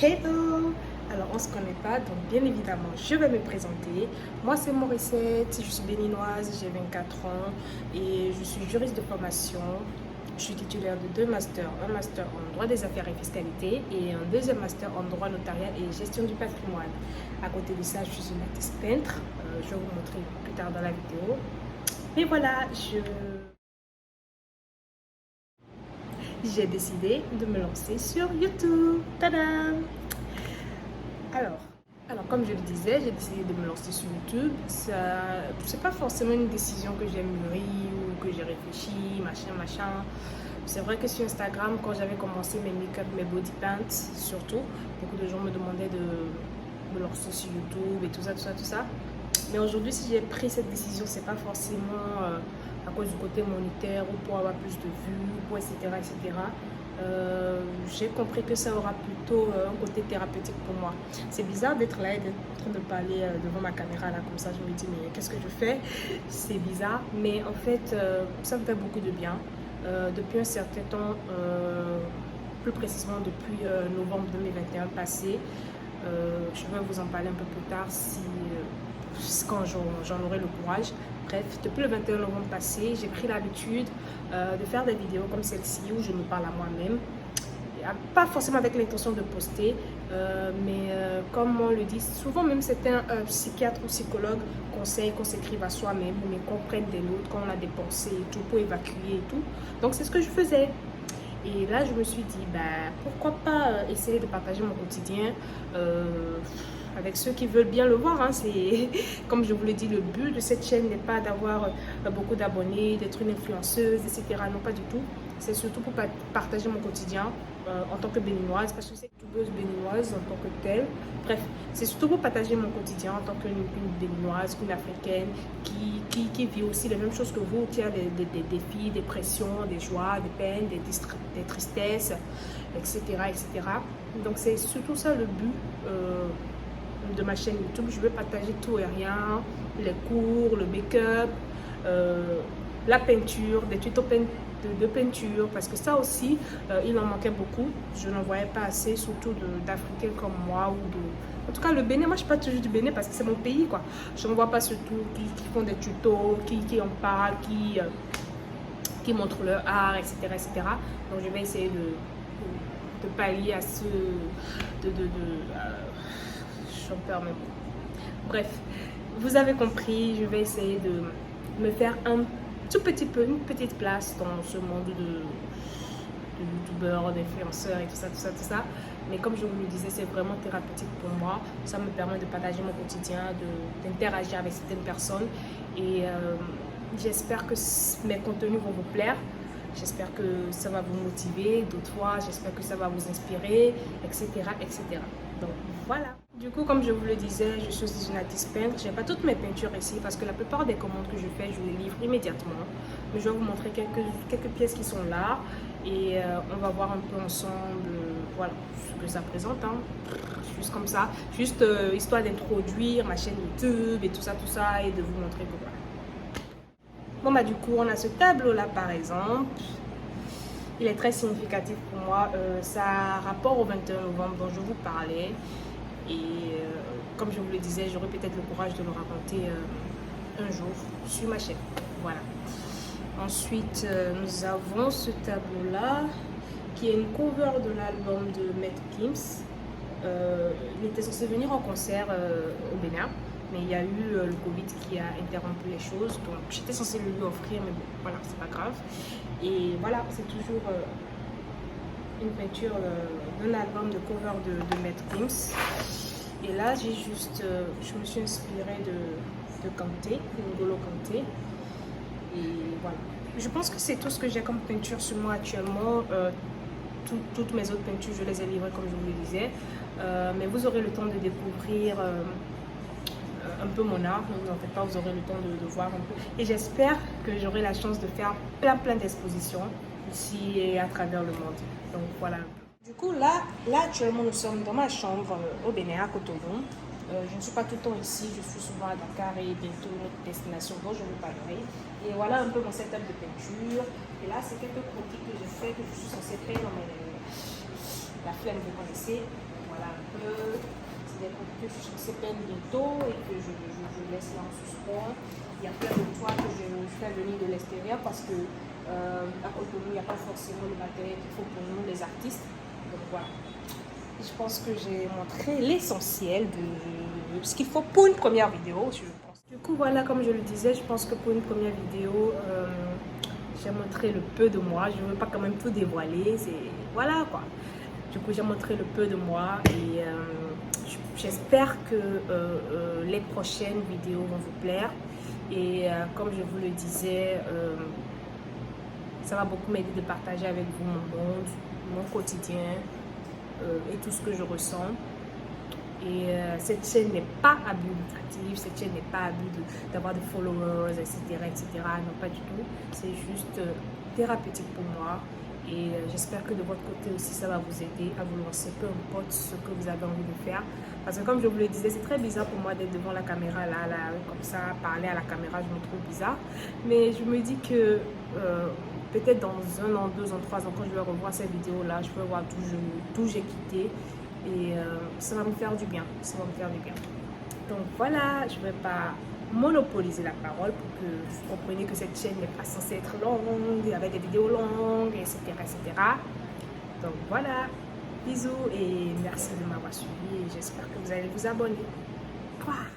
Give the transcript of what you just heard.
Hello! Alors, on ne se connaît pas, donc bien évidemment, je vais me présenter. Moi, c'est Morissette, je suis béninoise, j'ai 24 ans et je suis juriste de formation. Je suis titulaire de deux masters, un master en droit des affaires et fiscalité et un deuxième master en droit notarial et gestion du patrimoine. À côté de ça, je suis une artiste peintre. Je vais vous montrer plus tard dans la vidéo. Et voilà, j'ai décidé de me lancer sur YouTube. Tadam! Alors, comme je le disais, j'ai décidé de me lancer sur YouTube. C'est pas forcément une décision que j'ai mûrie ou que j'ai réfléchi, machin. C'est vrai que sur Instagram, quand j'avais commencé mes make-up, mes body paints, surtout, beaucoup de gens me demandaient de me lancer sur YouTube et tout ça. Mais aujourd'hui, si j'ai pris cette décision, c'est pas forcément à cause du côté monétaire ou pour avoir plus de vues, pour etc. J'ai compris que ça aura plutôt un côté thérapeutique pour moi. C'est bizarre d'être là et d'être en train de parler devant ma caméra là comme ça. Je me dis mais qu'est-ce que je fais? C'est bizarre, mais en fait ça me fait beaucoup de bien. Depuis un certain temps, plus précisément depuis novembre 2021 passé, je vais vous en parler un peu plus tard quand j'en aurai le courage. Bref, depuis le 21 novembre passé, j'ai pris l'habitude de faire des vidéos comme celle-ci où je me parle à moi-même. Pas forcément avec l'intention de poster, mais comme on le dit, souvent même certains psychiatres ou psychologues conseillent qu'on s'écrive à soi-même, mais qu'on prenne des notes quand on a des pensées et tout, pour évacuer et tout. Donc c'est ce que je faisais. Et là, je me suis dit, pourquoi pas essayer de partager mon quotidien avec ceux qui veulent bien le voir. Comme je vous l'ai dit, le but de cette chaîne n'est pas d'avoir beaucoup d'abonnés, d'être une influenceuse, etc. Non, pas du tout. C'est surtout pour partager mon quotidien en tant que béninoise, parce que c'est une youtubeuse béninoise en tant que telle. Bref, c'est surtout pour partager mon quotidien en tant qu'une béninoise, qu'une africaine, qui vit aussi les mêmes choses que vous, qui a des défis, des pressions, des joies, des peines, des tristesses, etc. Donc c'est surtout ça le but de ma chaîne YouTube. Je veux partager tout et rien, les cours, le make-up, la peinture, des tutos de peinture, parce que ça aussi, il en manquait beaucoup. Je n'en voyais pas assez, surtout d'Africains comme moi ou de... En tout cas, le Bénin, moi je parle toujours du Bénin parce que c'est mon pays, quoi. Je ne vois pas surtout qui font des tutos, qui en parlent, qui montrent leur art, etc. Donc je vais essayer de pallier à ce... j'en perds mes mots. Bref, vous avez compris, je vais essayer de me faire un tout petit peu, une petite place dans ce monde de youtubeurs, d'influenceurs et tout ça. Mais comme je vous le disais, c'est vraiment thérapeutique pour moi. Ça me permet de partager mon quotidien, d'interagir avec certaines personnes. Et j'espère que mes contenus vont vous plaire. J'espère que ça va vous motiver. D'autres fois, j'espère que ça va vous inspirer, etc. Donc voilà. Du coup, comme je vous le disais, je suis une artiste peintre. Je n'ai pas toutes mes peintures ici parce que la plupart des commandes que je fais, je les livre immédiatement. Mais je vais vous montrer quelques pièces qui sont là et on va voir un peu ensemble voilà, ce que ça présente. Juste comme ça, juste histoire d'introduire ma chaîne YouTube et tout ça et de vous montrer que voilà. Bon, du coup, on a ce tableau-là par exemple. Il est très significatif pour moi. Ça a rapport au 21 novembre dont je vous parlais. Et comme je vous le disais, j'aurai peut-être le courage de le raconter un jour sur ma chaîne. Voilà. Ensuite, nous avons ce tableau-là qui est une cover de l'album de Maître Gims. Il était censé venir en concert au Bénin, mais il y a eu le Covid qui a interrompu les choses. Donc j'étais censée le lui offrir, mais bon, voilà, c'est pas grave. Et voilà, c'est toujours une peinture d'un album de cover de Maître Gims. Et là, je me suis inspirée de Kanté, de N'Golo Kanté. Et voilà. Je pense que c'est tout ce que j'ai comme peinture sur moi actuellement. Toutes mes autres peintures, je les ai livrées comme je vous le disais. Mais vous aurez le temps de découvrir un peu mon art. Ne vous en faites pas, vous aurez le temps de voir un peu. Et j'espère que j'aurai la chance de faire plein d'expositions ici et à travers le monde. Donc voilà. Du coup, là actuellement, nous sommes dans ma chambre au Bénin, à Cotonou. Je ne suis pas tout le temps ici, je suis souvent à Dakar et bientôt une autre destination dont je vous parlerai. Et voilà un peu mon setup de peinture. Et là, c'est quelques croquis que j'ai fait, que je suis censée peindre, mais la flemme, vous connaissez. voilà un peu. C'est des trucs que je suis censée peindre bientôt et que je laisse là en suspens. Il y a plein de toits que je fais venir de l'extérieur parce que à Cotonou, il n'y a pas forcément le matériel qu'il faut pour nous les artistes. Donc voilà. Je pense que j'ai montré l'essentiel de ce qu'il faut pour une première vidéo, je pense. Du coup, voilà, comme je le disais, je pense que pour une première vidéo, j'ai montré le peu de moi. Je ne veux pas quand même tout dévoiler. Voilà quoi. Du coup, j'ai montré le peu de moi et j'espère que les prochaines vidéos vont vous plaire. Et comme je vous le disais, ça va beaucoup m'aider de partager avec vous mon monde, mon quotidien et tout ce que je ressens. Et cette chaîne n'est pas à but lucratif, cette chaîne n'est pas à but d'avoir des followers, etc., etc. Non, pas du tout. C'est juste thérapeutique pour moi. Et j'espère que de votre côté aussi, ça va vous aider à vous lancer, peu importe ce que vous avez envie de faire. Parce que comme je vous le disais, c'est très bizarre pour moi d'être devant la caméra, là, comme ça, parler à la caméra, je me trouve bizarre. Mais je me dis que peut-être dans 1 an, 2 ans, 3 ans, quand je vais revoir cette vidéo-là, je peux voir d'où j'ai quitté. Et ça va me faire du bien, ça va me faire du bien. Donc voilà, je ne vais pas monopoliser la parole pour que vous compreniez que cette chaîne n'est pas censée être longue, avec des vidéos longues, etc., etc. Donc voilà, bisous et merci de m'avoir suivi et j'espère que vous allez vous abonner. Au revoir.